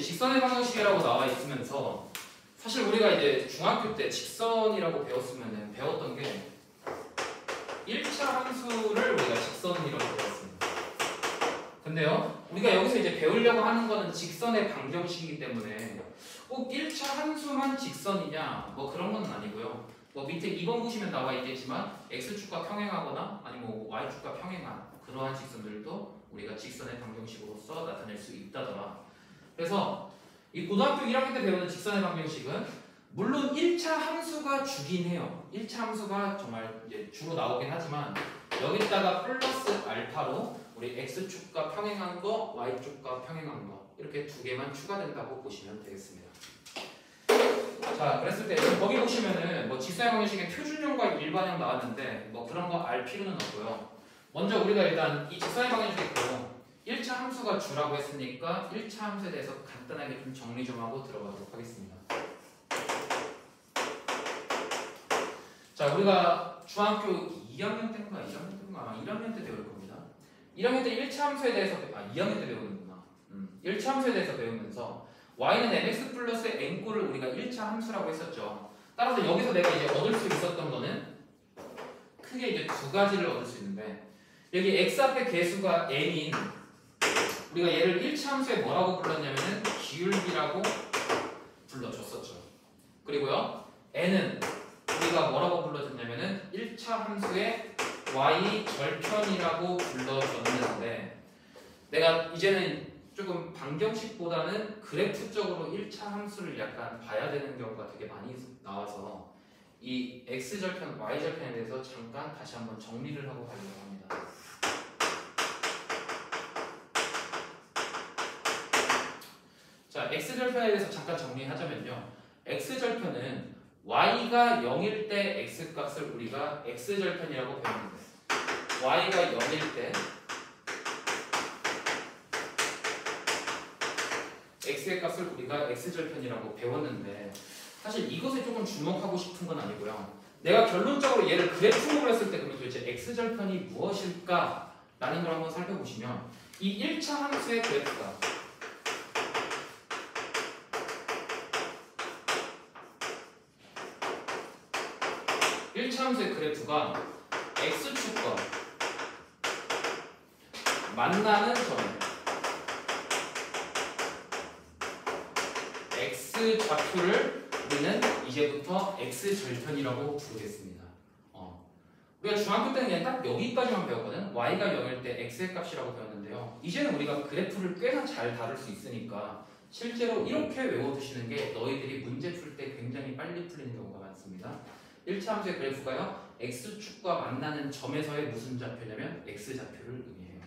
이제 직선의 방정식이라고 나와 있으면서 사실 우리가 이제 중학교 때 직선이라고 배웠던 게 1차 함수를 우리가 직선이라고 배웠습니다. 근데요, 우리가 여기서 이제 배우려고 하는 거는 직선의 방정식이기 때문에 꼭 1차 함수만 직선이냐 뭐 그런 건 아니고요. 뭐 밑에 2번 보시면 나와 있겠지만 x축과 평행하거나 아니면 뭐 y축과 평행한 그러한 직선들도 우리가 직선의 방정식으로서 나타낼 수 있다더라. 그래서 이 고등학교 1학년 때 배우는 직선의 방정식은 물론 1차 함수가 주긴 해요. 1차 함수가 정말 이제 주로 나오긴 하지만 여기다가 플러스 알파로 우리 x축과 평행한 거, y축과 평행한 거 이렇게 두 개만 추가된다고 보시면 되겠습니다. 자, 그랬을 때 거기 보시면은 뭐 직선의 방정식에 표준형과 일반형 나왔는데 뭐 그런 거 알 필요는 없고요. 먼저 우리가 일단 이 직선의 방정식에 있고 1차 함수가 주라고 했으니까 1차 함수에 대해서 간단하게 좀 정리 좀 하고 들어가도록 하겠습니다. 자, 우리가 중학교 2학년 때인가 아마 1학년 때 배울 겁니다. 1학년 때 1차 함수에 대해서 2학년 때 배우는구나. 1차 함수에 대해서 배우면서 y는 mx 플러스 n꼴을 우리가 1차 함수라고 했었죠. 따라서 여기서 내가 이제 얻을 수 있었던 거는 크게 이제 두 가지를 얻을 수 있는데 여기 x 앞에 개수가 n인 우리가 얘를 1차 함수에 뭐라고 불렀냐면은 기울기라고 불러줬었죠. 그리고요 n은 우리가 뭐라고 불러줬냐면은 1차 함수의 y 절편이라고 불러줬는데 내가 이제는 조금 방정식보다는 그래프적으로 1차 함수를 약간 봐야 되는 경우가 되게 많이 나와서 이 x절편, y절편에 대해서 잠깐 다시 한번 정리를 하고 가려고 합니다. 자, x절편에 대해서 잠깐 정리하자면요. x절편은 y가 0일 때 x값을 우리가 x절편이라고 배우는데 y가 0일 때 x의 값을 우리가 x절편이라고 배웠는데 사실 이것에 조금 주목하고 싶은 건 아니고요. 내가 결론적으로 얘를 그래프로 했을 때 그러면 도대체 x절편이 무엇일까? 라는 걸 한번 살펴보시면 이 1차 함수의 그래프가 x축과 만나는 점 x좌표를 우리는 이제부터 x절편이라고 부르겠습니다. 우리가 중학교 때는 그냥 딱 여기까지만 배웠거든. y가 0일 때 x의 값이라고 배웠는데요. 이제는 우리가 그래프를 꽤나 잘 다룰 수 있으니까 실제로 이렇게 외워두시는 게 너희들이 문제 풀 때 굉장히 빨리 풀리는 경우가 많습니다. 1차 함수의 그래프가요. x축과 만나는 점에서의 무슨 좌표냐면 x좌표를 의미해요.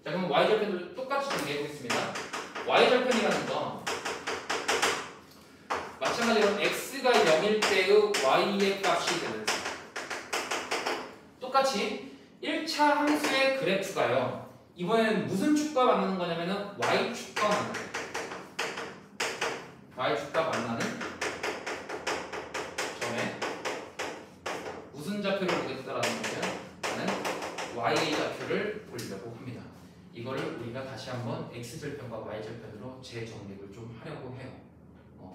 자, 그럼 y절편도 똑같이 정리해보겠습니다. y절편이라는 건 마찬가지로 x가 0일 때의 y의 값이 되면서 똑같이 1차 함수의 그래프가요. 이번에는 무슨 축과 만나는 거냐면은 y축과 만나는 거예요. y축과 만나는 점에 무슨 좌표를 보겠다라는 거냐면 나는 y좌표를 보려고 합니다. 이거를 우리가 다시 한번 x절편과 y절편으로 재정립을 좀 하려고 해요.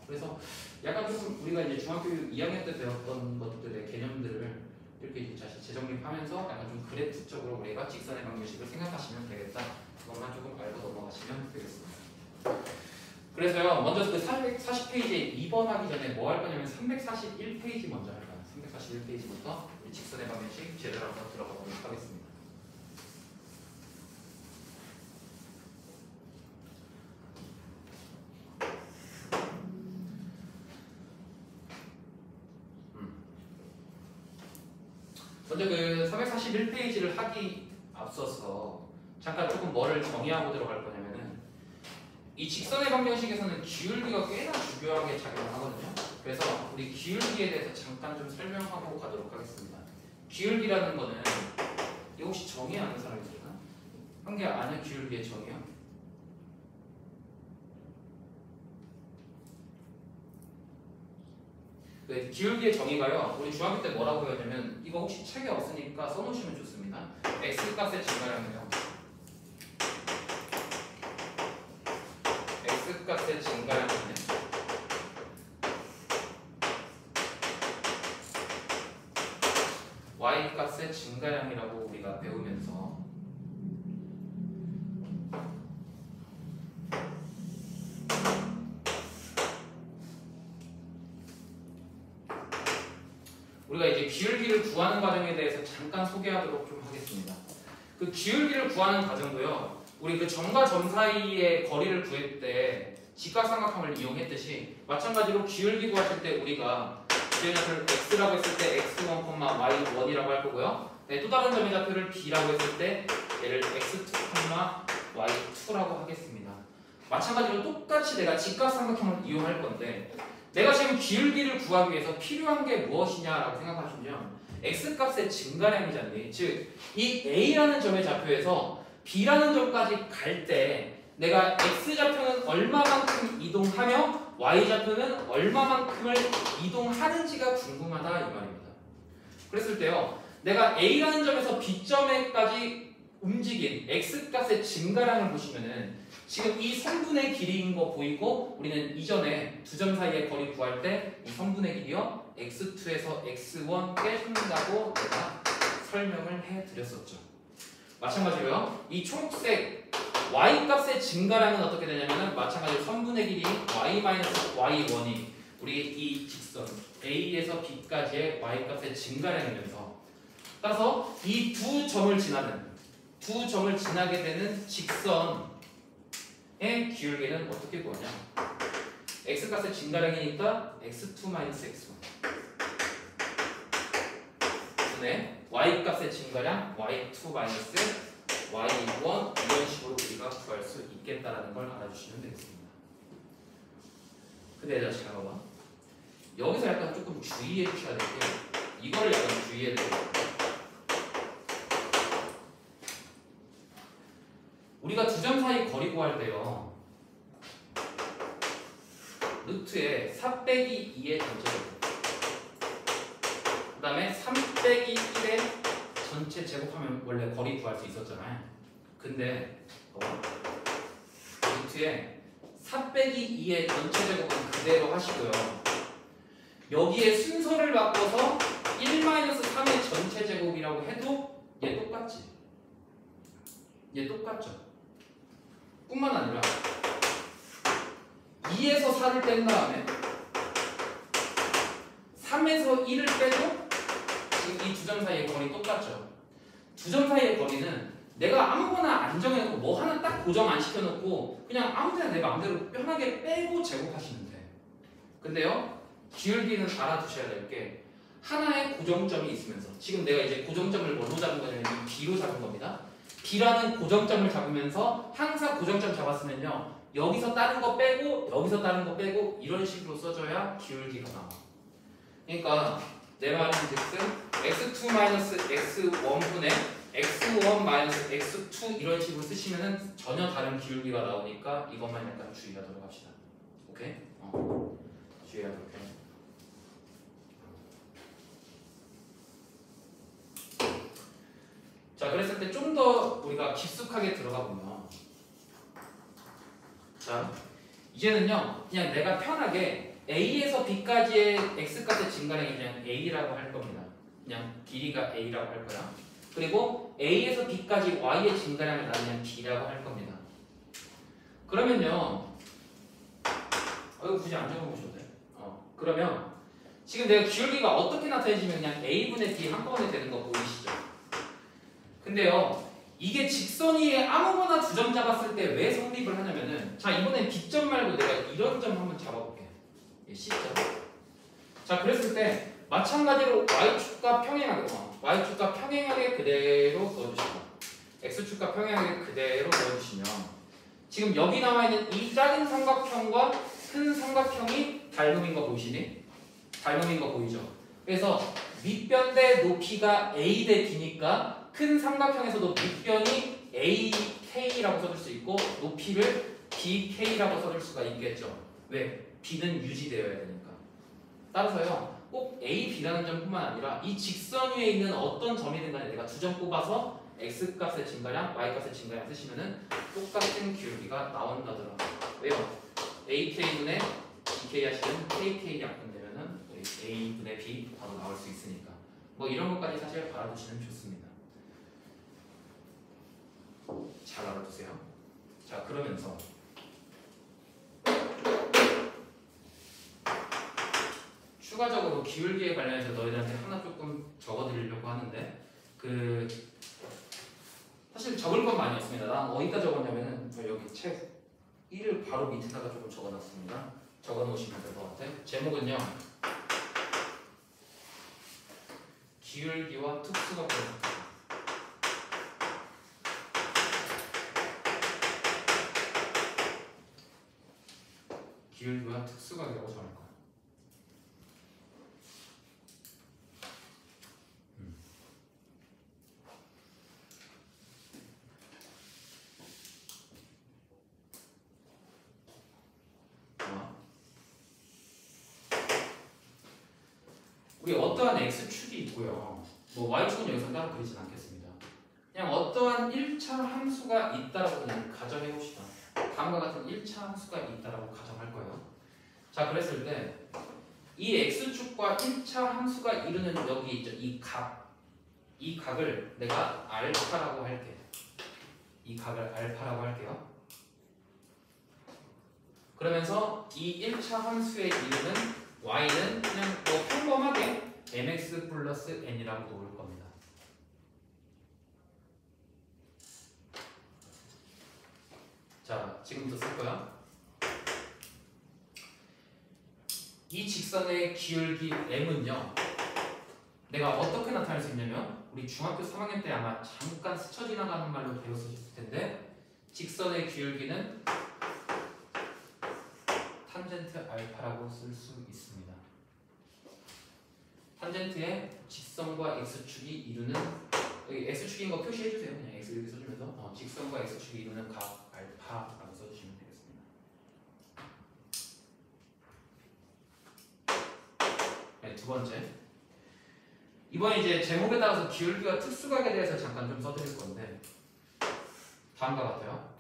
그래서 약간 좀 우리가 이제 중학교 2학년 때 배웠던 것들의 개념들을 이렇게 다시 재정립하면서 약간 좀 그래프적으로 우리가 직선의 방정식을 생각하시면 되겠다. 그것만 조금 알고 넘어가시면 되겠습니다. 그래서요, 먼저 그 440페이지에 2번 하기 전에 뭐 할 거냐면 341페이지 먼저 할 거예요. 341페이지부터 우리 직선의 방정식 제대로 한번 들어가 보도록 하겠습니다. 먼저 그 341페이지를 하기 앞서서 잠깐 조금 뭐를 정의하고 들어갈 거냐면은 이 직선의 방정식에서는 기울기가 꽤나 중요하게 작용을 하거든요. 그래서 우리 기울기에 대해서 잠깐 좀 설명하고 가도록 하겠습니다. 기울기라는 거는 이거 혹시 정의 아는 사람 있을까? 한 개 아는 기울기의 정의요? 네, 기울기의 정의가요. 우리 중학교 때 뭐라고 배웠냐면 이거 혹시 책에 없으니까 써놓으시면 좋습니다. x값의 증가량이요. x값의 y 값의 증가량이라고 우리가 배우면서 우리가 이제 기울기를 구하는 과정에 대해서 잠깐 소개하도록 좀 하겠습니다. 그 기울기를 구하는 과정도요, 우리 그 점과 점 사이의 거리를 구할 때 직각삼각형을 이용했듯이 마찬가지로 기울기 구하실 때 우리가 주의 좌표를 x라고 했을 때 x1, y1이라고 할 거고요. 네, 또 다른 점의 좌표를 b라고 했을 때 얘를 x2, y2라고 하겠습니다. 마찬가지로 똑같이 내가 직각삼각형을 이용할 건데 내가 지금 기울기를 구하기 위해서 필요한 게 무엇이냐라고 생각하시면 x값의 증가량이잖니. 즉, 이 a라는 점의 좌표에서 b라는 점까지 갈 때 내가 x좌표는 얼마만큼 이동하며 y좌표는 얼마만큼을 이동하는지가 궁금하다 이 말입니다. 그랬을 때요, 내가 a라는 점에서 b점에까지 움직인 x값의 증가량을 보시면은 지금 이 선분의 길이인 거 보이고 우리는 이전에 두 점 사이의 거리 구할 때 이 선분의 길이요 x2에서 x1 빼준다고 내가 설명을 해드렸었죠. 마찬가지로요, 이 초록색 y값의 증가량은 어떻게 되냐면은 마찬가지로 선분의 길이 y-y1이 우리 이 직선 a에서 b까지의 y값의 증가량이면서 따라서 이 두 점을 지나게 되는 직선의 기울기는 어떻게 구하냐? x값의 증가량이니까 x2-x1 분의 y값의 증가량 y2-y1 이런 식으로 우리가 구할 수 있겠다라는 걸 알아주시면 되겠습니다. 근데 잘 봐봐. 여기서 약간 조금 주의해 주셔야 될 게 이거를 약간 주의해야 돼요. 우리가 두 점 사이 거리 구할 때요, 루트에 4 빼기 2의 전체 제곱, 그 다음에 3 빼기 1의 전체 제곱하면 원래 거리 구할 수 있었잖아요. 근데 루트에 4 빼기 2의 전체 제곱은 그대로 하시고요, 여기에 순서를 바꿔서 1-3의 전체 제곱이라고 해도 얘 똑같지? 얘 똑같죠? 뿐만 아니라 2에서 4를 뺀 다음에 3에서 1을 빼도 지금 이 두 점 사이의 거리 똑같죠? 두 점 사이의 거리는 내가 아무거나 안 정해놓고 뭐 하나 딱 고정 안 시켜놓고 그냥 아무 데나 내 마음대로 편하게 빼고 제곱하시면 돼. 근데요, 기울기는 알아두셔야 될 게 하나의 고정점이 있으면서 지금 내가 이제 고정점을 뭘로 잡은 거냐면 B로 잡은 겁니다. B라는 고정점을 잡으면서 항상 고정점 잡았으면요, 여기서 다른 거 빼고 여기서 다른 거 빼고 이런 식으로 써줘야 기울기가 나와. 그러니까 내 말은 즉슨 x2-x1분의 x1-x2 이런 식으로 쓰시면은 전혀 다른 기울기가 나오니까 이것만 약간 주의하도록 합시다. 오케이? 주의하도록 해. 자, 그랬을 때 좀 더 우리가 깊숙하게 들어가 보면, 자, 이제는요, 그냥 내가 편하게 A에서 B까지의 X값의 증가량이 그냥 A라고 할 겁니다. 그냥 길이가 A라고 할 거야. 그리고 A에서 B까지 Y의 증가량을 나는 그냥 B라고 할 겁니다. 그러면요, 이거 굳이 안 적어보셔도 돼. 그러면 지금 내가 기울기가 어떻게 나타내지면 그냥 A분의 B 한꺼번에 되는 거 보이시죠? 근데요, 이게 직선 위에 아무거나 두 점 잡았을 때 왜 성립을 하냐면은, 자, 이번엔 B점 말고 내가 이런 점 한번 잡아볼게. C점. 자, 그랬을 때 마찬가지로 Y축과 평행하게, Y축과 평행하게 그대로 넣어주시고 X축과 평행하게 그대로 넣어주시면 지금 여기 나와 있는 이 작은 삼각형과 큰 삼각형이 닮음인 거 보이시니? 닮음인 거 보이죠? 그래서 밑변대 높이가 A 대 B니까 큰 삼각형에서도 밑변이 AK라고 써줄 수 있고 높이를 BK라고 써줄 수가 있겠죠. 왜? B는 유지되어야 되니까. 따라서요, 꼭 A, B라는 점뿐만 아니라 이 직선 위에 있는 어떤 점이든 간에 내가 두 점 뽑아서 X값의 증가량, Y값의 증가량 쓰시면은 똑같은 기울기가 나온다더라. 왜요? AK분의 BK 하시면 KK 약분 되면은 우리 A분의 B 바로 나올 수 있으니까. 뭐 이런 것까지 사실 알아두시면 좋습니다. 잘 알아두세요. 자, 그러면서 추가적으로 기울기에 관련해서 너희들한테 하나 조금 적어드리려고 하는데 사실 적을 건 많이 없습니다. 난 어디다 적었냐면은 여기 책 1을 바로 밑에다가 조금 적어놨습니다. 적어놓으시면 될 것 같아요. 제목은요, 기울기와 특수가 보입니다. 기울기와 특수각이라고 정할 거예요. 우리 어떠한 x축이 있고요. 뭐 y축은 여기서 따로 그리진 않겠습니다. 그냥 어떠한 1차 함수가 있다라고 그냥 가정해 봅시다. 다음과 같은 1차 함수가 있다라고 가정할 거예요. 자, 그랬을 때 이 x축과 1차 함수가 이루는 여기 있죠. 이 각을 내가 알파라고 할게. 이 각을 알파라고 할게요. 그러면서 이 1차 함수에 이루는 y는 그냥 뭐 평범하게 mx 플러스 n이라고 놓을 겁니다. 자, 지금부터 쓸 거야. 이 직선의 기울기 m은요, 내가 어떻게 나타낼 수 있냐면 우리 중학교 3학년 때 아마 잠깐 스쳐 지나가는 말로 배웠을 텐데, 직선의 기울기는 탄젠트 알파라고 쓸 수 있습니다. 탄젠트의 직선과 x축이 이루는, 여기 x축인 거 표시해 주세요. 그냥 x 이렇게 써주면서 직선과 x축이 이루는 각 알파라고 써주시면 되겠습니다. 네, 두 번째. 이번에 이제 제목에 따라서 기울기와 특수각에 대해서 잠깐 좀 써드릴 건데, 다음과 같아요.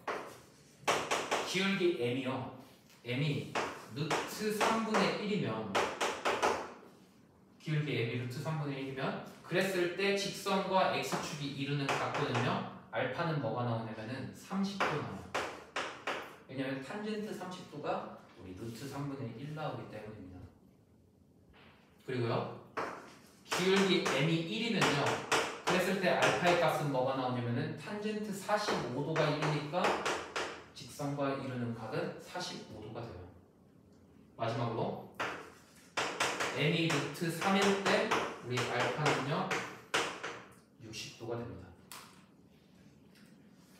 기울기 m이요. m이 루트 3분의 1이면, 기울기 m이 루트 3분의 1이면, 그랬을 때 직선과 x축이 이루는 각도는요, 알파는 뭐가 나오냐면은 30도 나와요. 왜냐면 탄젠트 30도가 우리 루트 3분의 1 나오기 때문입니다. 그리고요, 기울기 m이 1이면요, 그랬을 때 알파의 값은 뭐가 나오냐면은 탄젠트 45도가 1이니까 직선과 이루는 각은 45도가 돼요. 마지막으로 m이 루트 3일 때 우리 알파는요 60도가 됩니다.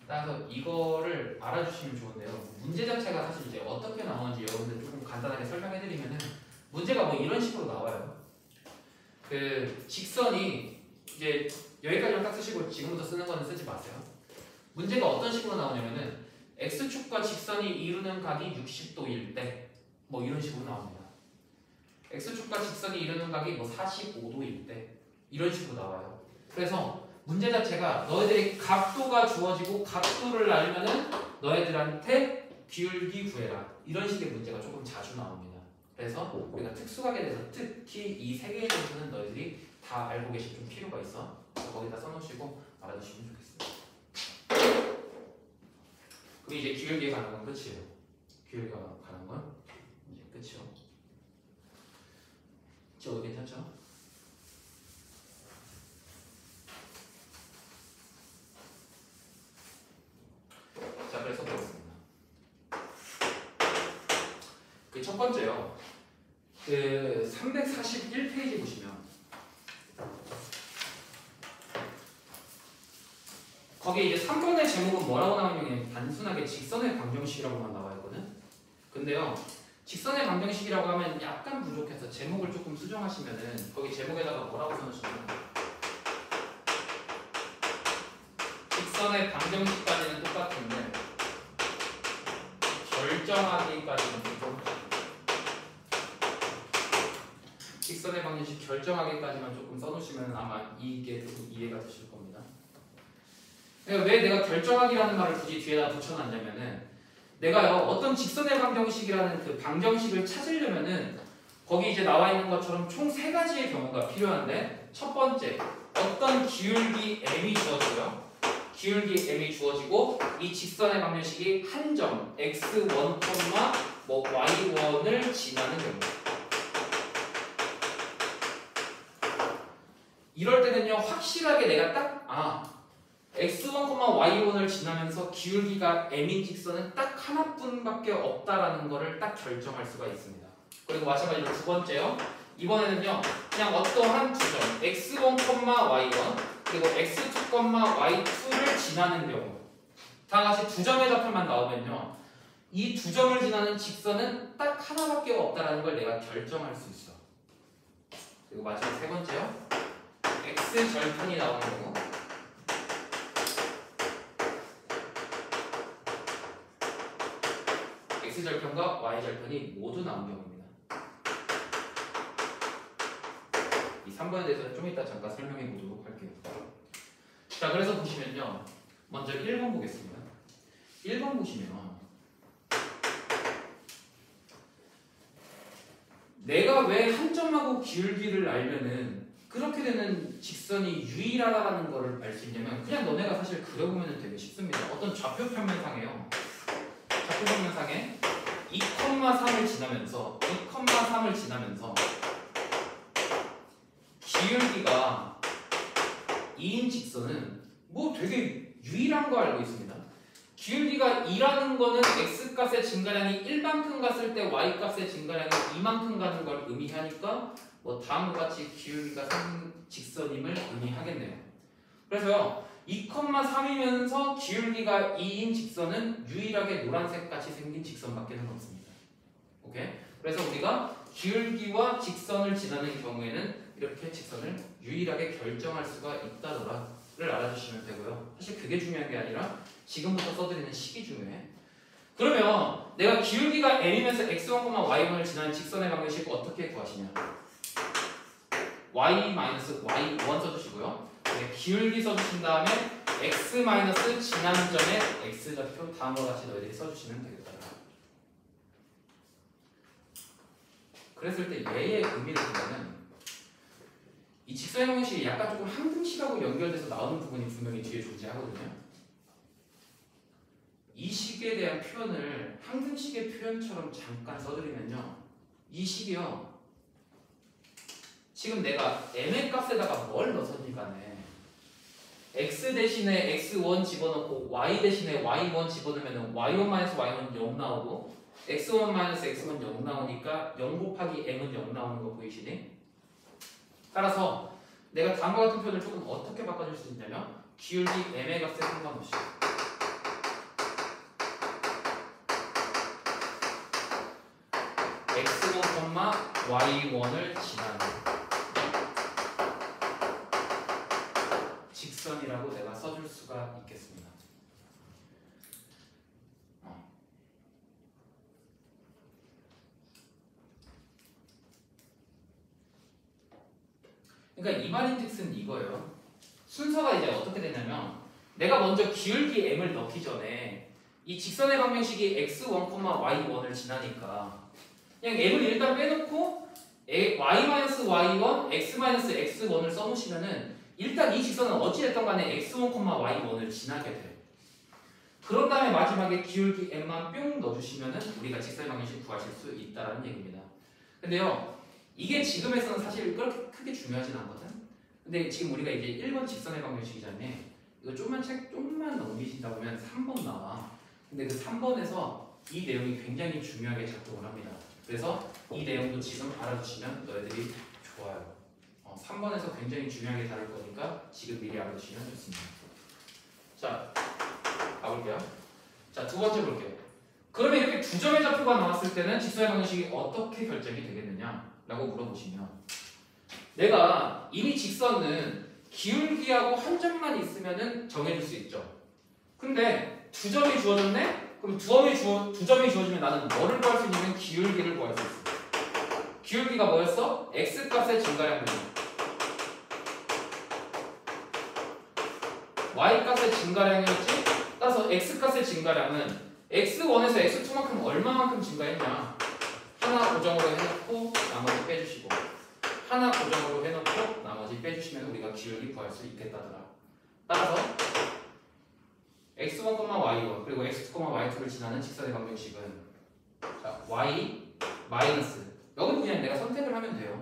따라서 이거를 알아주시면 좋은데요. 문제 자체가 사실 이제 어떻게 나오는지 여러분들 조금 간단하게 설명해드리면은, 문제가 뭐 이런 식으로 나와요. 그 직선이 이제 여기까지만 딱 쓰시고 지금부터 쓰는 거는 쓰지 마세요. 문제가 어떤 식으로 나오냐면은 x축과 직선이 이루는 각이 60도일 때 뭐 이런 식으로 나옵니다. x축과 직선이 이루는 각이 뭐 45도일 때 이런 식으로 나와요. 그래서 문제 자체가 너희들이 각도가 주어지고 각도를 알면은 너희들한테 기울기 구해라, 이런 식의 문제가 조금 자주 나옵니다. 그래서 우리가 특수각에 대해서 특히 이 세 개에 대해서는 너희들이 다 알고 계실 좀 필요가 있어. 그래서 거기다 써놓으시고 알아두시면 좋겠어요. 그럼 이제 기울기에 관한 건 끝이에요. 기울기가 관한 건 이제 끝이요. 저도 괜찮죠? 자, 그래서 보겠습니다. 그 첫 번째요. 그 341페이지 보시면 거기 이제 3번의 제목은 뭐라고 나오냐면 단순하게 직선의 방정식이라고만 나와 있거든. 근데요, 직선의 방정식이라고 하면 약간 부족해서 제목을 조금 수정하시면은 거기 제목에다가 뭐라고 써놓으시면, 직선의 방정식까지는 똑같은데 결정하기까지는 좀, 직선의 방정식 결정하기까지만 조금 써놓으시면 아마 이게 조금 이해가 되실 겁니다. 왜 내가 결정하기라는 말을 굳이 뒤에다 붙여놨냐면은, 내가요 어떤 직선의 방정식이라는 그 방정식을 찾으려면은 거기 이제 나와 있는 것처럼 총 3가지의 경우가 필요한데 첫 번째, 어떤 기울기 m이 주어져요. 기울기 m이 주어지고 이 직선의 방정식이 한 점 x1, y1을 지나는 경우. 이럴 때는요 확실하게 내가 딱 x1, y1을 지나면서 기울기가 m인 직선은 딱 하나뿐밖에 없다라는 거를 딱 결정할 수가 있습니다. 그리고 마찬가지로 두 번째요. 이번에는요 그냥 어떠한 두 점 x1, y1 그리고 x2, y2를 지나는 경우 다 같이 두 점의 좌표만 나오면요 이 두 점을 지나는 직선은 딱 하나밖에 없다라는 걸 내가 결정할 수 있어. 그리고 마지막 세 번째요. x 절편이 나오는 경우 x 절편과 y 절편이 모두 나온 경우입니다. 이 3번에 대해서는 좀 이따 잠깐 설명해 보도록 할게요. 자, 그래서 보시면요. 먼저 1번 보겠습니다. 1번 보시면 내가 왜 한 점하고 기울기를 알면은 그렇게 되는 직선이 유일하다는 거를 알 수 있냐면 그냥 너네가 사실 그려보면 되게 쉽습니다. 어떤 좌표 평면상에요. 좌표 평면상에 2,3을 지나면서 기울기가 2인 직선은 뭐 되게 유일한 거 알고 있습니다. 기울기가 2라는 거는 x값의 증가량이 1만큼 갔을 때 y값의 증가량이 2만큼 가는 걸 의미하니까 뭐 다음과 같이 기울기가 3 직선임을 의미하겠네요. 그래서요 2,3이면서 기울기가 2인 직선은 유일하게 노란색 같이 생긴 직선밖에는 없습니다. 오케이? 그래서 우리가 기울기와 직선을 지나는 경우에는 이렇게 직선을 유일하게 결정할 수가 있다더라를 알아주시면 되고요. 사실 그게 중요한 게 아니라 지금부터 써드리는 식이 중요해. 그러면 내가 기울기가 m이면서 x1, y1을 지나는 직선의 방정식 어떻게 구하시냐? y-y1 써주시고요. 네, 기울기 써주신 다음에 x- 지난 점의 x좌표 다음과 같이 너희들이 써주시면 되겠다. 그랬을 때 얘의 의미를 보면은 이 직선의 방정식이 약간 조금 항등식하고 연결돼서 나오는 부분이 분명히 뒤에 존재하거든요. 이 식에 대한 표현을 항등식의 표현처럼 잠깐 써드리면요. 이 식이요. 지금 내가 m의 값에다가 뭘 넣었니 간에 x 대신에 x1 집어넣고 y 대신에 y1 집어넣으면 y1-y1은 0 나오고 x1-x1 0 나오니까 0 곱하기 m은 0 나오는 거 보이시니? 따라서 내가 다음과 같은 표현을 조금 어떻게 바꿔줄 수 있냐면 기울기 m의 값에 상관없이 x1, y1을 지나는 직선이라고 내가 써줄 수가 있겠습니다. 그러니까 이 말인즉슨 이거예요. 순서가 이제 어떻게 되냐면 내가 먼저 기울기 m을 넣기 전에 이 직선의 방정식이 x1, y1을 지나니까 그냥 m을 일단 빼놓고 y-y1, x-x1을 써놓으시면은 일단 이 직선은 어찌됐든 간에 x1, y1을 지나게 돼요. 그런 다음에 마지막에 기울기 m만 뿅 넣어주시면은 우리가 직선의 방정식 구하실 수 있다는 얘기입니다. 근데요, 이게 지금에서는 사실 그렇게 크게 중요하진 않거든. 근데 지금 우리가 이제 1번 직선의 방정식이잖아요. 이거 좀만 넘기신다 보면 3번 나와. 근데 그 3번에서 이 내용이 굉장히 중요하게 작동을 합니다. 그래서 이 내용도 지금 알아두시면 너희들이 좋아요. 3번에서 굉장히 중요하게 다룰 거니까 지금 미리 알아두시면 좋습니다. 자, 가볼게요. 자, 두 번째 볼게요. 그러면 이렇게 두 점의 좌표가 나왔을 때는 직선의 방정식이 어떻게 결정이 되겠느냐? 라고 물어보시면 내가 이미 직선은 기울기하고 한 점만 있으면은 정해줄 수 있죠. 근데 두 점이 주어졌네? 그럼 두 점이 주어지면 나는 뭐를 구할 수 있냐면 기울기를 구할 수 있어. 기울기가 뭐였어? x값의 증가량분이야. y값의 증가량이었지? 따라서 x값의 증가량은 x1에서 x2만큼 얼마만큼 증가했냐? 하나 하나 고정으로 해놓고 나머지 빼주시고 하나 고정으로 해놓고 나머지 빼주시면 우리가 기울기 구할 수 있겠다더라. 따라서 x1, y1 그리고 x2, y2를 지나는 직선의 방정식은 자, y 마이너스 여기는 그냥 내가 선택을 하면 돼요.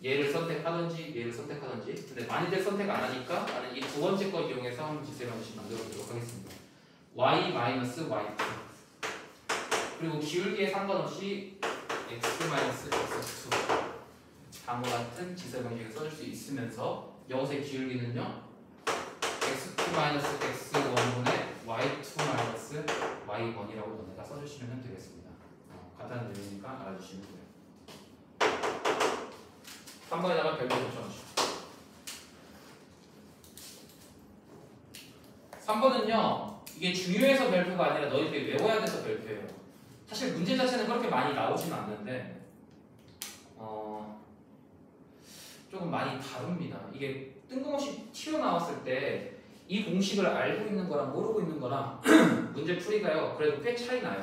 얘를 선택하든지 얘를 선택하든지. 근데 많이들 선택 안 하니까 나는 이 두 번째 거 이용해서 한번 직선의 방정식 만들어 보도록 하겠습니다. y 마이너스 y2 그리고 기울기에 상관없이 x 마이너스 x2 다음과 같은 직선의 방정식을 써줄 수 있으면서 여기서의 기울기는요 x2 마이너스 x1분의 y2 마이너스 y1이라고 너네가 써주시면 되겠습니다. 간단한 내용이니까 알아주시면 돼요. 3번에다가 별표 붙여주시고 3번은요 이게 중요해서 별표가 아니라 너희들이 외워야 돼서 별표예요. 사실 문제 자체는 그렇게 많이 나오진 않는데 조금 많이 다릅니다. 이게 뜬금없이 튀어나왔을 때 이 공식을 알고 있는 거랑 모르고 있는 거랑 문제 풀이가요 그래도 꽤 차이 나요.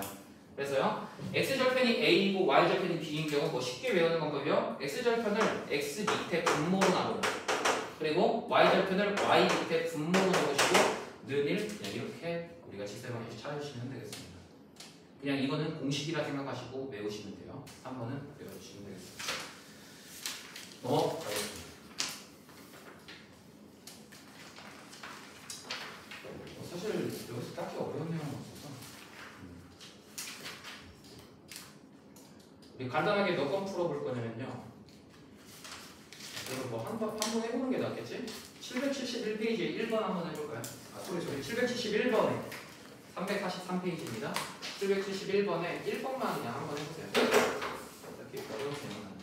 그래서요 x절편이 a이고 y절편이 b인 경우 뭐 쉽게 외우는 방법이요 x절편을 x 밑에 분모로 나누고 그리고 y절편을 y 밑에 분모로 넣으시고 는1 그냥 이렇게 우리가 직선방정식 찾아주시면 되겠습니다. 그냥 이거는 공식이라 생각하시고 외우시면 돼요. 3번은 외워주시면 되겠습니다. 가겠습니다. 사실 여기서 딱히 어려운 내용은 없어서 우리 간단하게 몇 번 풀어볼 거냐면요 그리고 뭐 한 번 해보는 게 낫겠지? 771페이지에 1번 한번 해볼까요? 소리 771번에 343페이지입니다 771번에 1번만 그냥 한번 해보세요. 이렇게 어려운 내용은 아니에요.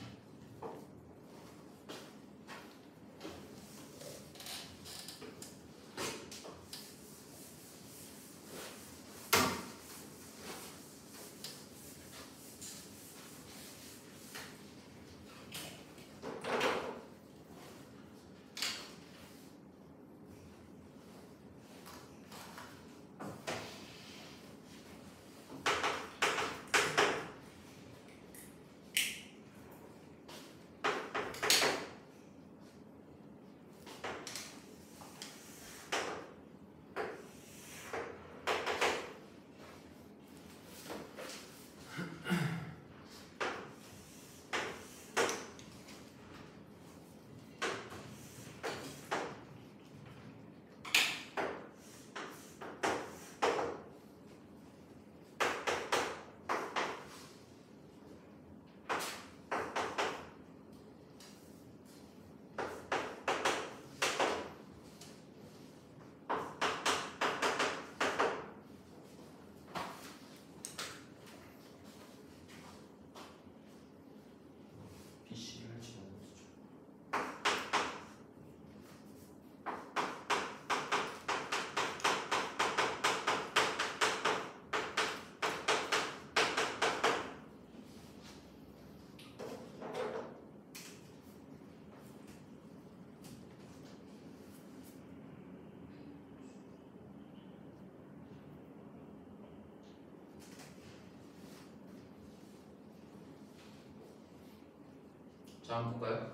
자, 한번 볼까요?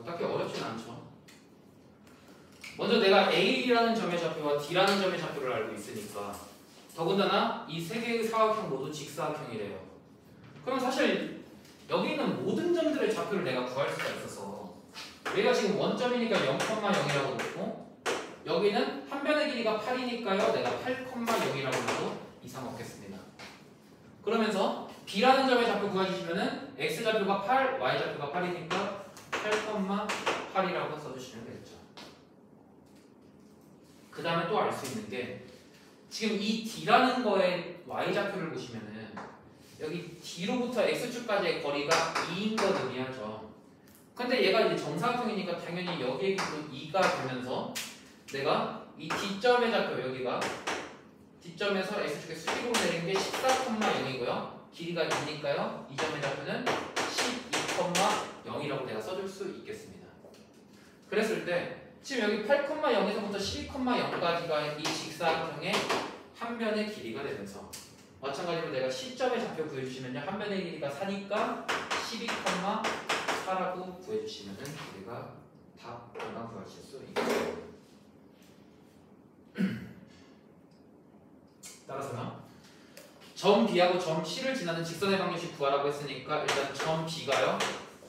딱히 어렵진 않죠. 먼저 내가 A라는 점의 좌표와 D라는 점의 좌표를 알고 있으니까 더군다나 이 세 개의 사각형 모두 직사각형이래요. 그럼 사실 여기 있는 모든 점들의 좌표를 내가 구할 수가 있어서 여기가 지금 원점이니까 0,0이라고 놓고 여기는 한 변의 길이가 8이니까요. 내가 8,0이라고 해도 이상 없겠습니다. 그러면서 B라는 점의 좌표 구해주시면은 X좌표가 8, Y좌표가 8이니까 8,8이라고 써주시면 되겠죠. 그 다음에 또 알 수 있는 게 지금 이 D라는 거의 Y좌표를 보시면은 여기 D로부터 X축까지의 거리가 2인 거 의미하죠. 근데 얘가 이제 정사각형이니까 당연히 여기에 기준 2가 되면서 내가 이 D점의 좌표 여기가 D점에서 X축에 수직으로 내린 게 14,0이고요. 길이가 2니까요. 이 점의 좌표는 12,0이라고 내가 써줄 수 있겠습니다. 그랬을 때 지금 여기 8,0에서부터 12,0까지가 이 직사각형의 한 변의 길이가 되면서 마찬가지로 내가 시점의 좌표 구해주시면요. 한 변의 길이가 4니까 12,4라고 구해주시면은 우리가 답 금방 구하실 수 있겠습니다. 따라서요. 점 B하고 점 C를 지나는 직선의 방정식 구하라고 했으니까 일단 점 B가요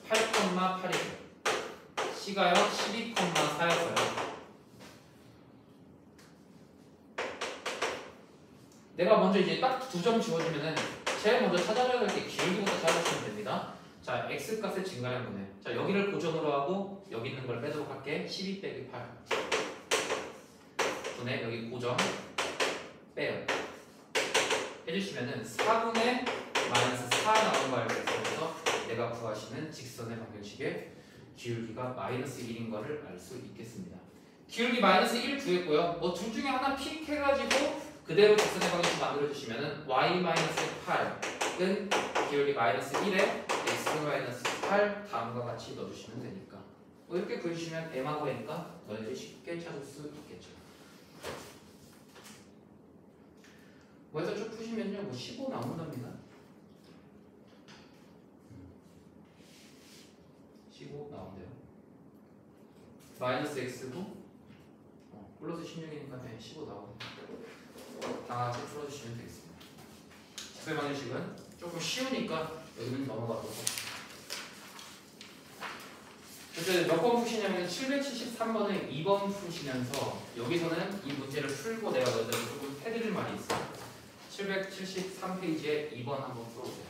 8,8이고 C가요 12,4였어요. 내가 먼저 이제 딱 두 점 지워주면은 제일 먼저 찾아줘야 될 게 기울기부터 찾아주시면 됩니다. 자, X값의 증가량분해. 자, 여기를 고정으로 하고 여기 있는 걸 빼도록 할게. 12 빼기 8 분의 여기 고정 빼요. 해주시면은 4분의 마이너스 4 나오는 거 알고 있어서 내가 구하시는 직선의 방정식의 기울기가 마이너스 1인 거를 알 수 있겠습니다. 기울기 마이너스 1 구했고요. 뭐 둘 중에 하나 픽해가지고 그대로 직선의 방정식 만들어주시면은 y 마이너스 8은 기울기 마이너스 1에 x 마이너스 8 다음과 같이 넣어주시면 되니까 뭐 이렇게 구해주시면 m하고 n가 너희들이 쉽게 찾을 수 있겠죠. 뭐 해서 쭉 푸시면요, 뭐 15 나온답니다. 15 나온대요. 마이너스 x도 플러스 16이니까 15 나오고 다 같이 풀어주시면 되겠습니다. 직선의 방정식은 조금 쉬우니까 여기는 넘어가도록 그래서 몇 번 푸시냐면 773번을 2번 푸시면서 여기서는 이 문제를 풀고 내가 너희들 조금 해드릴 말이 있어요. 773페이지에 2번 한번 풀어보세요.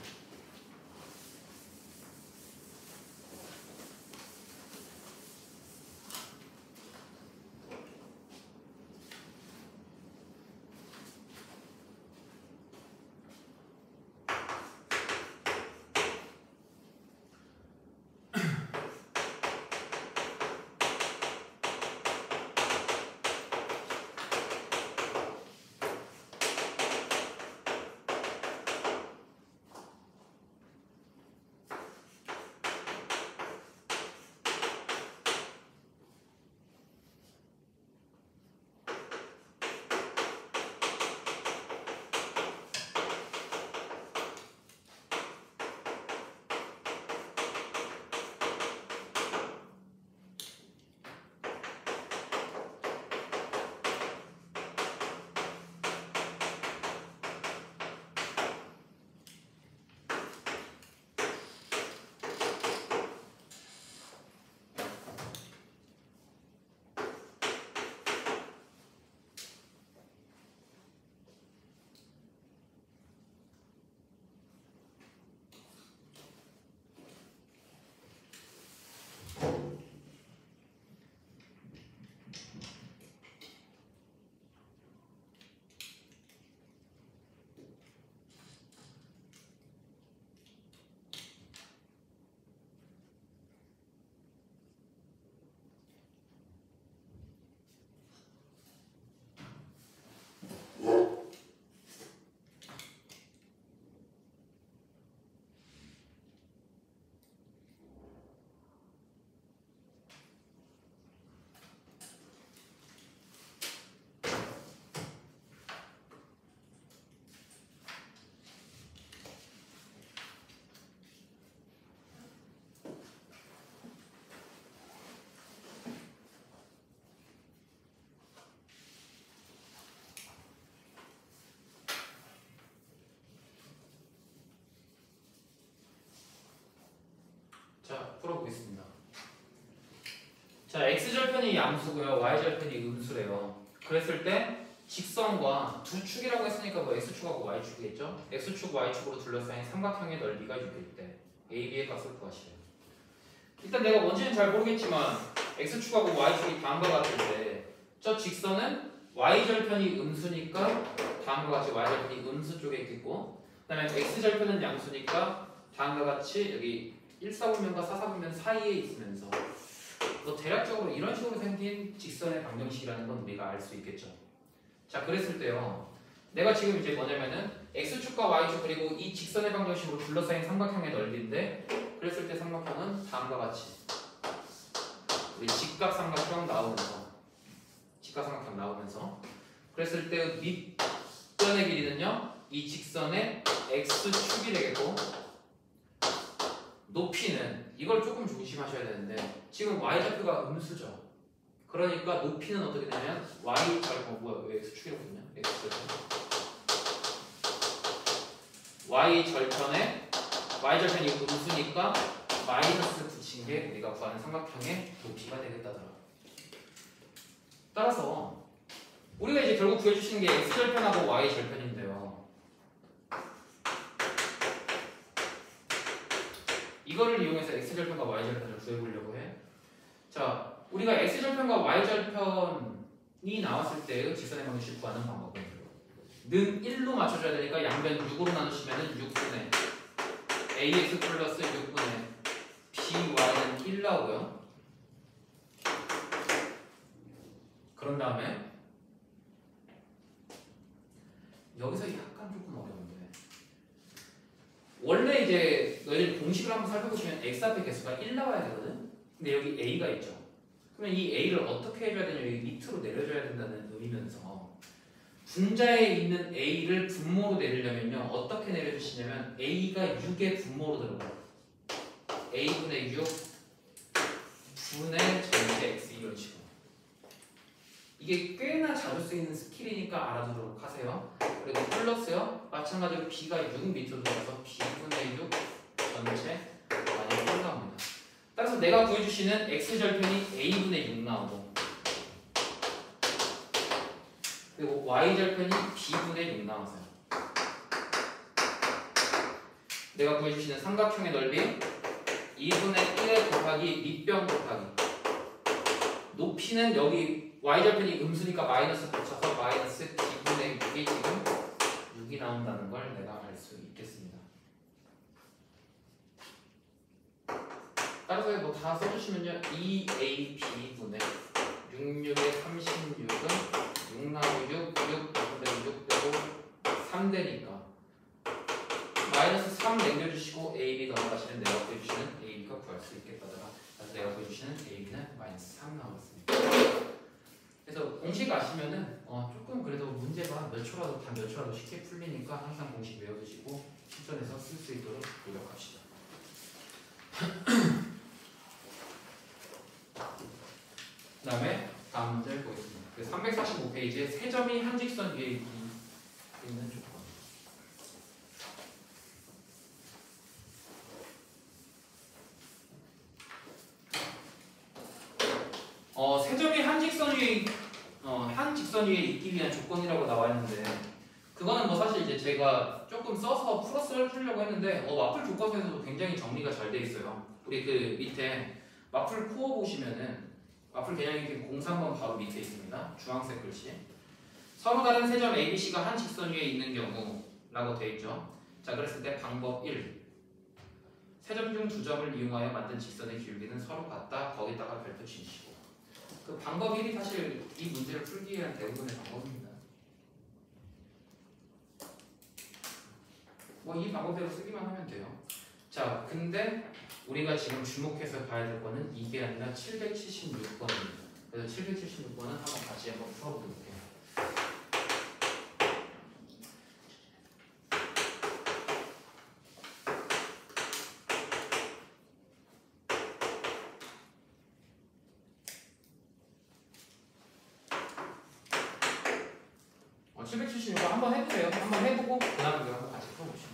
자, 풀어보겠습니다. 자, x절편이 양수고요, y절편이 음수래요. 그랬을 때 직선과 두 축이라고 했으니까 뭐 x축하고 y축이겠죠? x축, y축으로 둘러싸인 삼각형의 넓이가 6일 때 a, b의 값을 구하시래요. 일단 내가 뭔지는 잘 모르겠지만 x축하고 y축이 다음과 같은데 저 직선은 y절편이 음수니까 다음과 같이 y절편이 음수 쪽에 있겠고, 그 다음에 x절편은 양수니까 다음과 같이 여기 1사분면과 4사분면 사이에 있으면서 뭐 대략적으로 이런 식으로 생긴 직선의 방정식이라는 건 우리가 알 수 있겠죠. 자, 그랬을 때요, 내가 지금 이제 뭐냐면은 x축과 y축 그리고 이 직선의 방정식으로 둘러싸인 삼각형의 넓이인데, 그랬을 때 삼각형은 다음과 같이 우리 직각삼각형 나오면서 그랬을 때 밑변의 길이는요 이 직선의 x축이 되겠고 높이는 이걸 조금 조심하셔야 되는데 지금 y좌표가 음수죠. 그러니까 높이는 어떻게 되냐면 y절편 뭐야 왜 x축이라거든요. y절편에 y절편이 음수니까 마이너스 붙인 게 우리가 구하는 삼각형의 높이가 되겠다더라. 따라서 우리가 이제 결국 구해주시는 게 x절편하고 y절편인데요. 이거를 이용해서 x절편과 y절편을 구해보려고 해. 자, 우리가 x절편과 y절편이 나왔을 때의 직선의 방정식을 구하는 방법은 는 1로 맞춰줘야 되니까 양변 6으로 나누시면 6분의 ax 플러스 6분의 by는 1 나오고요. 그런 다음에 여기서 약간 조금 어려운데 원래 이제 너희들 공식을 한번 살펴보시면 x 앞에 개수가 1 나와야 되거든. 근데 여기 a가 있죠. 그러면 이 a를 어떻게 해줘야 되냐, 여기 밑으로 내려줘야 된다는 의미면서 분자에 있는 a를 분모로 내리려면요 어떻게 내려주시냐면 a가 6의 분모로 들어가요. a분의 6 분의 전체 x 이런 식으로. 이게 꽤나 자주 쓰이는 스킬이니까 알아두도록 하세요. 그리고 플러스요. 마찬가지로 b가 6 밑으로 들어가서 b분의 6 전체 많이 올라옵니다. 따라서 내가 구해주시는 x절편이 a분의 6 나오고 그리고 y절편이 b분의 6 나와서요. 내가 구해주시는 삼각형의 넓이 2분의 1 곱하기 밑변 곱하기 높이는 여기 y절편이 음수니까 마이너스 붙여서 마이너스 b분의 6이 지금 6이 나온다는 걸 내가 알 수 있겠습니다. 따라서 뭐 다 써주시면요 2ab분의 66의 36은 6 나오고 6 빼고 6 빼고 3 되니까 마이너스 3 남겨주시고 AB 넘어가시면 내가 구해주시는 AB가 구할 수 있겠다더라. 그래서 내가 구해주시는 AB는 마이너스 3 나오겠습니다. 그래서 공식 아시면은 조금 그래도 문제가 몇 초라도 단 몇 초라도 쉽게 풀리니까 항상 공식 외워두시고 실전에서 쓸 수 있도록 노력합시다. 그 다음에 다음 문제를 보겠습니다. 345페이지에 세 점이 한 직선 위에 있는 조건. 세 점이 한 직선 위에 있기 위한 조건이라고 나와 있는데 그거는 뭐 사실 이제 제가 조금 써서 풀어서 해주려고 했는데 마플 교과서에서도 굉장히 정리가 잘 돼 있어요. 우리 그 밑에 마플 코어 보시면은 마플 개념이 03번 바로 밑에 있습니다. 주황색 글씨. 서로 다른 세 점 ABC가 한 직선 위에 있는 경우라고 되어 있죠. 자, 그랬을 때 방법 1. 세 점 중 두 점을 이용하여 만든 직선의 기울기는 서로 같다. 거기다가 별표 치시고. 그 방법 1이 사실 이 문제를 풀기 위한 대부분의 방법입니다. 뭐 이 방법대로 쓰기만 하면 돼요. 자, 근데 우리가 지금 주목해서 봐야 될 거는 이게 아니라 776번입니다. 그래서 776번은 한번 같이 한번 풀어볼게요. 어, 776번 한번 해보세요. 한번 해보고 그 다음에 우리가 한번 같이 풀어보시죠.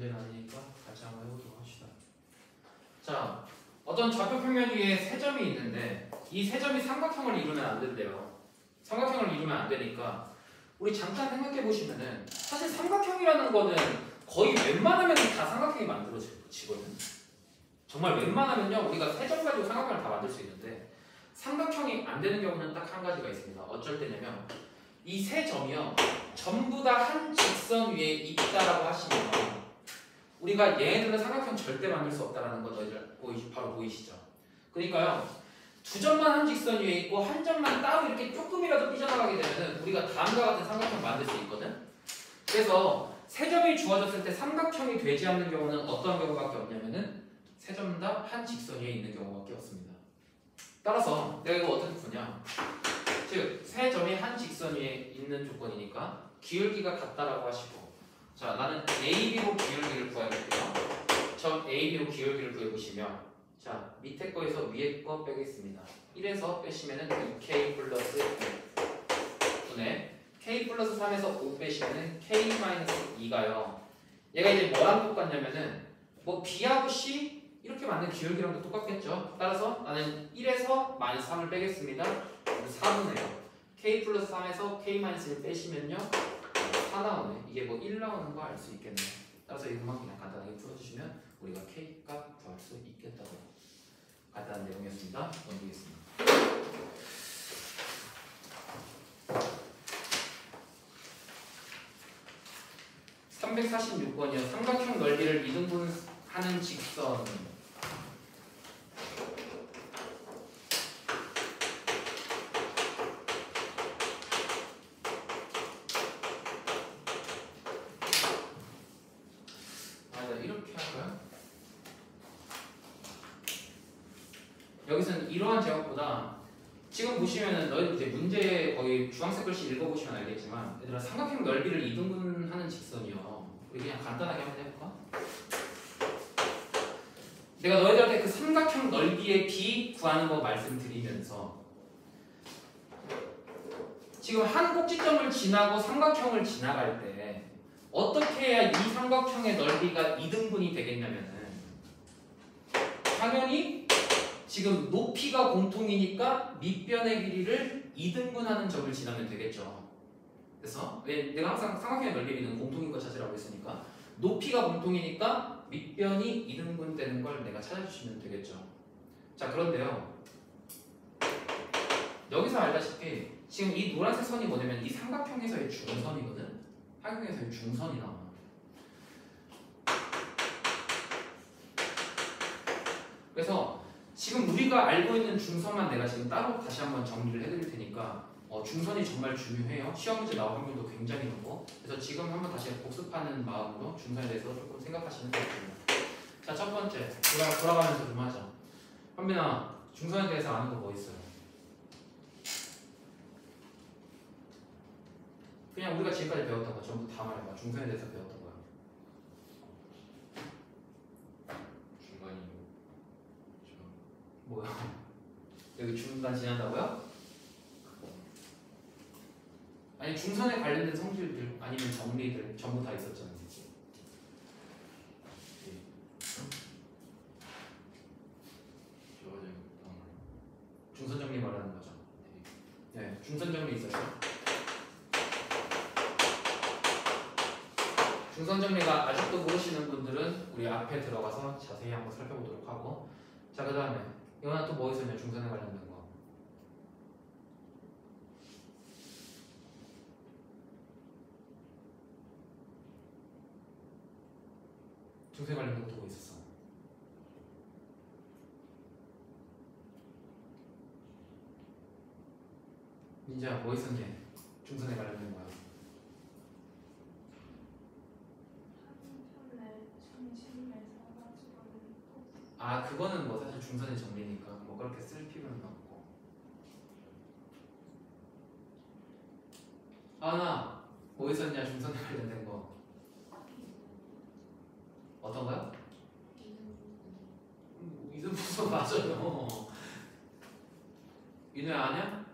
문제는 아니니까 같이 한번 해보도록 합시다. 자, 어떤 좌표 평면 위에 세 점이 있는데 이 세 점이 삼각형을 이루면 안 된대요. 삼각형을 이루면 안 되니까 우리 잠깐 생각해 보시면은 사실 삼각형이라는 거는 거의 웬만하면 다 삼각형이 만들어지거든. 정말 웬만하면요 우리가 세 점 가지고 삼각형을 다 만들 수 있는데 삼각형이 안 되는 경우는 딱 한 가지가 있습니다. 어쩔 때냐면 이 세 점이요 전부 다 한 직선 위에 있다라고 하시면 우리가 얘네들은 삼각형 절대 만들 수 없다라는 거 너희들 바로 보이시죠? 그러니까요 두 점만 한 직선 위에 있고 한 점만 따로 이렇게 조금이라도 삐져나가게 되면은 우리가 다음과 같은 삼각형 만들 수 있거든. 그래서 세 점이 주어졌을 때 삼각형이 되지 않는 경우는 어떤 경우밖에 없냐면은 세 점 다 한 직선 위에 있는 경우밖에 없습니다. 따라서 내가 이거 어떻게 푸냐? 즉 세 점이 한 직선 위에 있는 조건이니까 기울기가 같다라고 하시고 자 나는 AB로 기울기를 구해볼게요. 점 AB로 기울기를 구해보시면 자 밑에 거에서 위에 거 빼겠습니다. 1에서 빼시면은 2K 플러스 9분의 K 플러스 3에서 5 빼시면은 K 마이너스 2가요. 얘가 이제 뭐랑 똑같냐면은 뭐 B하고 C 이렇게 맞는 기울기랑도 똑같겠죠. 따라서 나는 1에서 마이너스 3을 빼겠습니다. 4분의요. K 플러스 3에서 K 마이너스 1 빼시면요 4 나오네. 이게 뭐 1 나오는 거 알 수 있겠네요. 따라서 이것만 그냥 간단하게 풀어주시면 우리가 K 값 구할 수 있겠다고 간단한 내용이었습니다. 넘기겠습니다. 346번이요. 삼각형 넓이를 이등분하는 직선. 이렇게 할까요? 여기서는 이러한 제각보다 지금 보시면은 너희 이제 문제 거의 주황색 글씨 읽어보시면 알겠지만 얘들아 삼각형 넓이를 이등분하는 직선이요. 우리 그냥 간단하게 한번 해볼까? 내가 너희들한테 그 삼각형 넓이의 b 구하는 거 말씀드리면서 지금 한 꼭지점을 지나고 삼각형을 지나갈 때 어떻게 해야 이 삼각형의 넓이가 이등분이 되겠냐면은 당연히 지금 높이가 공통이니까 밑변의 길이를 이등분하는 점을 지나면 되겠죠. 그래서 내가 항상 삼각형의 넓이는 공통인 거 찾으라고 했으니까 높이가 공통이니까 밑변이 이등분 되는 걸 내가 찾아주시면 되겠죠. 자 그런데요 여기서 알다시피 지금 이 노란색 선이 뭐냐면 이 삼각형에서의 중선이거든. 삼각형에서의 중선이 나와. 그래서 지금 우리가 알고 있는 중선만 내가 지금 따로 다시 한번 정리를 해드릴 테니까 중선이 정말 중요해요. 시험 문제 나올 확률도 굉장히 높고 그래서 지금 한번 다시 복습하는 마음으로 중선에 대해서 조금 생각하시면 되겠습니다. 자, 첫 번째 돌아가면서 좀 하자. 현빈아, 중선에 대해서 아는 거 뭐 있어요? 그냥 우리가 지금까지 배웠던 거 전부 다 말해봐. 중선에 대해서 배웠던 거야. 중간이 뭐야? 여기 중간 지난다고요? 아니 중선에 관련된 성질들 아니면 정리들 전부 다 있었잖아요. 중선 정리 말하는 거죠. 네, 중선 정리 있었죠. 중선 정리가 아직도 모르시는 분들은 우리 앞에 들어가서 자세히 한번 살펴보도록 하고 자 그 다음에 이거는 또 뭐 있었냐 중선에 관련된 거 중선에 관련된 것도 뭐 있었어? 민지야 뭐 있었니? 중선에 관련된 거야. 아 그거는 뭐 사실 중선의 정리니까 뭐 그렇게 쓸 필요는 없고. 아나 뭐 있었냐 중선에 관련된 거 어떤 거요? 이등분선 맞아요. 윤호야 아냐?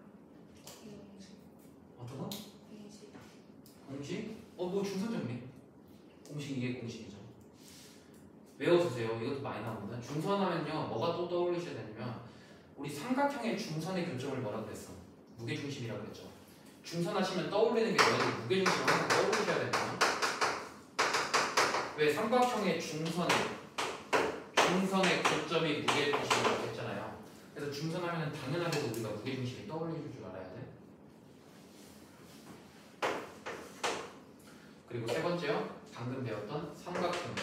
어떤 거? 공식? 뭐 중선 정리? 공식 이게 공식이죠. 외워주세요. 이것도 많이 나오거든. 중선하면요 뭐가 또 떠올리셔야 되냐면 우리 삼각형의 중선의 교점을 뭐라고 그랬어? 무게중심이라고 그랬죠. 중선하시면 떠올리는 게 뭐예요? 무게중심을 항상 떠올리셔야 됩니다. 왜 삼각형의 중선의 교점이 무게중심이라고 했잖아요. 그래서 중선하면 당연하게도 우리가 무게중심이 떠올리는 줄 알아야 돼. 그리고 세 번째요. 방금 배웠던 삼각형.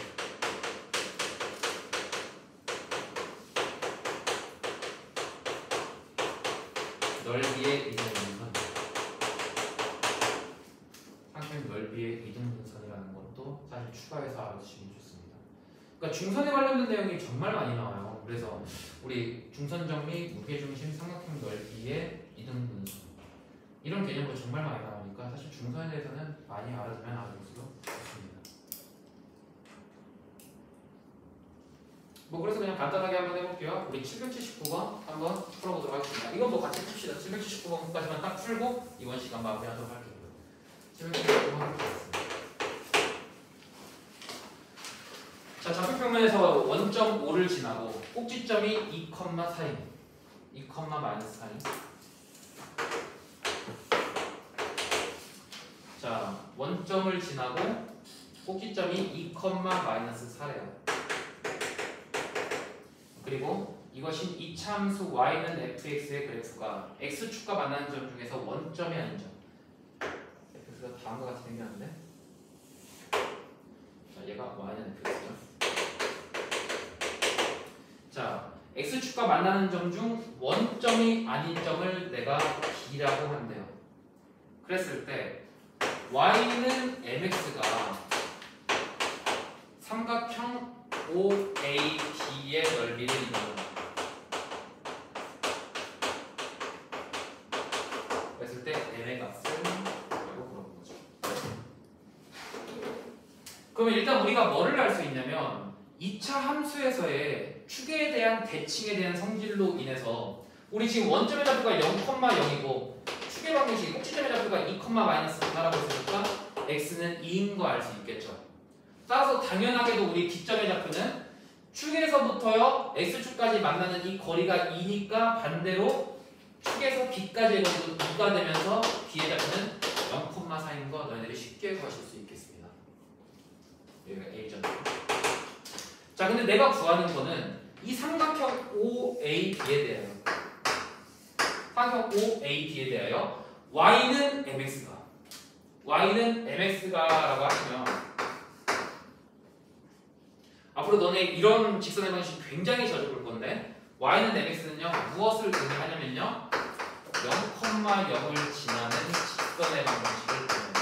넓이의 이등분선. 삼각형 넓이의 이등분선이라는 것도 사실 추가해서 알아두시면 좋습니다. 그러니까 중선에 관련된 내용이 정말 많이 나와요. 그래서 우리 중선 정리, 무게중심, 삼각형 넓이의 이등분선 이런 개념도 정말 많이 나오니까 사실 중선에 대해서는 많이 알아두면 알아둘수록 좋습니다. 뭐 그래서 그냥 간단하게 한번 해볼게요. 우리 779번 한번 풀어보도록 하겠습니다. 이건 뭐 같이 풉시다. 779번까지만 딱 풀고 이번 시간 마무리하도록 할게요. 779번 풀겠습니다. 자, 좌표평면에서 원점 5를 지나고 꼭지점이 2,4인 2,-4인. 자, 원점을 지나고 꼭지점이 2,-4래요. 그리고 이것이 이차함수 y는 fx의 그래프가 x축과 만나는 점 중에서 원점이 아닌 점. fx가 다음과 같이 생겼는데, 자, 얘가 y는 fx죠. 자, x축과 만나는 점 중 원점이 아닌 점을 내가 b라고 한대요. 그랬을 때 y는 mx가 삼각형 OAB의 넓이를 이루는. 그랬을 때 m의 값을 라고 물어본 거죠. 그러면 일단 우리가 뭐를 알 수 있냐면 2차 함수에서의 축에 대한 대칭에 대한 성질로 인해서 우리 지금 원점의 좌표가 0,0이고 축의 방정식이 꼭지점의 좌표가 2,-4라고 했으니까 x는 2인 거 알 수 있겠죠. 따라서 당연하게도 우리 B점의 좌표는 축에서부터요 X축까지 만나는 이 거리가 2니까 반대로 축에서 B까지의 거리도 2가 되면서 B의 좌표는 0,4인 거 너희들이 쉽게 구하실 수 있겠습니다. 여기가 A점. 자, 근데 내가 구하는 거는 이 삼각형 OAB에 대하여 삼각형 OAB에 대하여 Y는 MX가라고 하시면 앞으로 너네 이런 직선의 방식 굉장히 자주 볼 건데 y는 mx는요 무엇을 의미하냐면요 0,0을 지나는 직선의 방식을 의미합니다.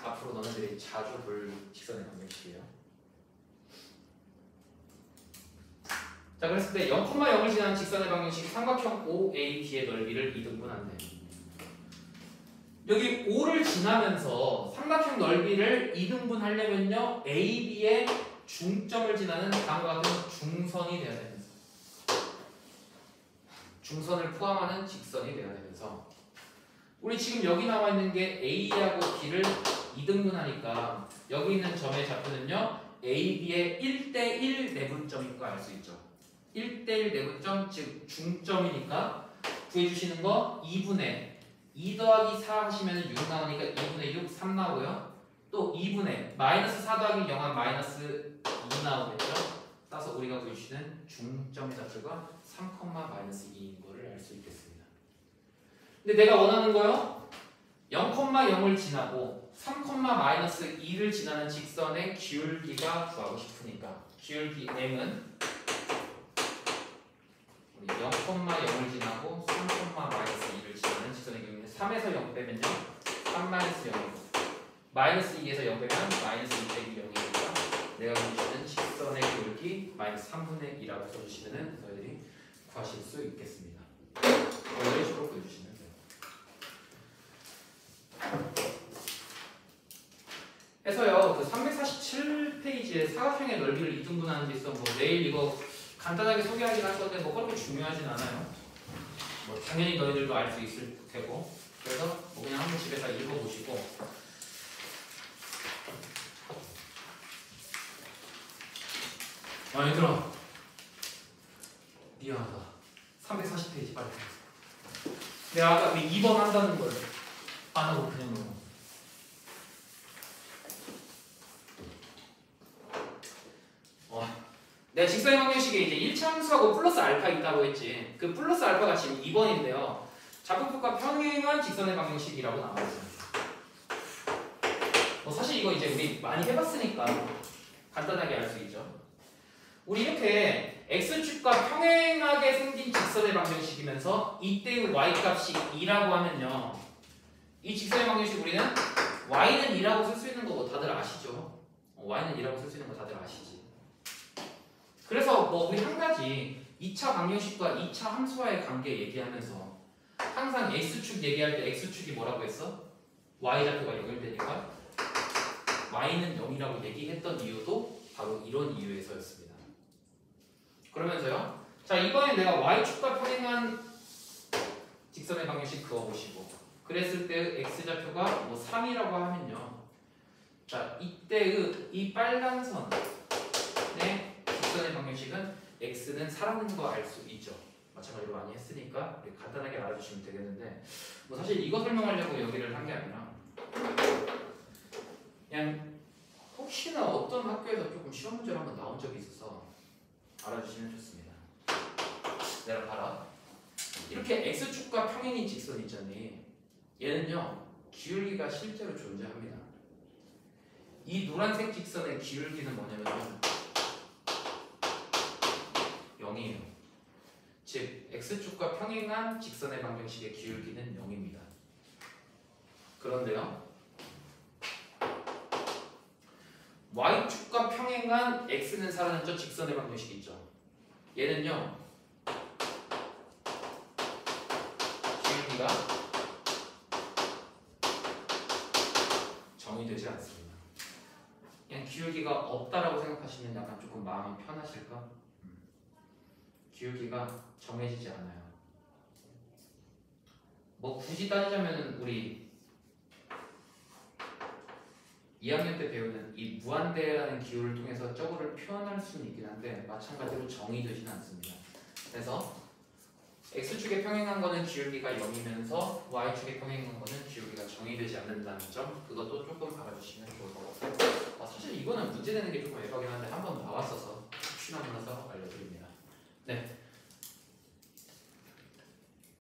앞으로 너네들이 자주 볼 직선의 방식이에요. 자, 그랬을 때 0,0을 지나는 직선의 방식이 삼각형 OAB의 넓이를 2등분한대. 여기 5를 지나면서 삼각형 넓이를 2등분 하려면요 AB의 중점을 지나는 다음과 같은 중선이 되어야 되면서 중선을 포함하는 직선이 되어야 되면서 우리 지금 여기 나와 있는 게 A하고 B를 2등분하니까 여기 있는 점의 좌표는요 AB의 1대1 내분점인 거 알 수 있죠. 1대1 내분점, 즉 중점이니까 구해주시는 거 2분의 2 더하기 4 하시면 6 나오니까 2분의 6, 3 나오고요. 또 2분의 마이너스 4 더하기 0은 마이너스 2 나오겠죠. 따라서 우리가 구해주시는 중점의 좌표가 3,-2인 거를 알 수 있겠습니다. 근데 내가 원하는 거요 0,0을 지나고 3,-2를 지나는 직선의 기울기가 구하고 싶으니까 기울기 m은 우리 0,0을 지나고 3,-2를 지나는 직선의 기울기는 3에서 0 빼면요 3-0이고 마이너스 2에서 0 빼면 마이너스 2 빼기 0이니까 내가 보여주는 직선의 기울기 마이너스 3분의 2라고 써주시면 너희들이 구하실 수 있겠습니다. 이런 식으로 보여주시면 돼요. 해서요 그 347페이지에 사각형의 넓이를 2등분하는 데 있어 뭐 내일 이거 간단하게 소개하긴 할 건데 뭐 그렇게 중요하진 않아요. 뭐 당연히 너희들도 알 수 있을 테고 그래서 뭐 그냥 한번 집에서 읽어보시고 얘들아 미안하다. 340페이지 빨리. 내가 아까 왜 2번 한다는 걸 안 하고 그냥 넘어. 내가 직선의 방정식에 이제 1차 함수하고 플러스 알파 있다고 했지. 그 플러스 알파가 지금 2번인데요. 좌표폭과 평행한 직선의 방정식이라고 나와있어요. 사실 이거 이제 우리 많이 해봤으니까 간단하게 알 수 있죠. 우리 이렇게 x축과 평행하게 생긴 직선의 방정식이면서 이때의 y값이 2라고 하면요. 이 직선의 방정식 우리는 y는 2라고 쓸 수 있는 거 다들 아시죠? y는 2라고 쓸 수 있는 거 다들 아시지. 그래서 우리 한 가지 2차 방정식과 2차 함수와의 관계 얘기하면서 항상 x축 얘기할 때 x축이 뭐라고 했어? y좌표가 연결되니까 y는 0이라고 얘기했던 이유도 바로 이런 이유에서였습니다. 그러면서요. 자, 이번에 내가 y축과 평행한 직선의 방정식 그어보시고 그랬을 때 x좌표가 3이라고 하면요. 자, 이때의 이 빨간 선의 직선의 방정식은 x는 살아있는 거 알 수 있죠. 마찬가지로 많이 했으니까 간단하게 알아주시면 되겠는데 사실 이거 설명하려고 여기를 한 게 아니라 그냥 혹시나 어떤 학교에서 조금 시험 문제로 한번 나온 적이 있어서 알아주시면 좋습니다. 내가 봐라. 이렇게 x축과 평행인 직선 있잖니. 얘는요 기울기가 실제로 존재합니다. 이 노란색 직선의 기울기는 뭐냐면요 0이에요. 즉 x축과 평행한 직선의 방정식의 기울기는 0입니다. 그런데요 y축과 평행한 x는 살아있는 저 직선의 방정식 있죠. 얘는요 기울기가 정의되지 않습니다. 그냥 기울기가 없다라고 생각하시면 약간 조금 마음이 편하실까? 기울기가 정해지지 않아요. 굳이 따지자면 우리 2학년 때 배우는 이 무한대라는 기호를 통해서 저거를 표현할 수는 있긴 한데 마찬가지로 정의되지는 않습니다. 그래서 x축에 평행한 거는 기울기가 0이면서 y축에 평행한 거는 기울기가 정의되지 않는다는 점 그것도 조금 알아주시면 좋을 것 같아요. 사실 이거는 문제 내는 게 조금 애매하긴 한데 한번 나왔어서 혹시나 몰라서 알려드립니다. 네.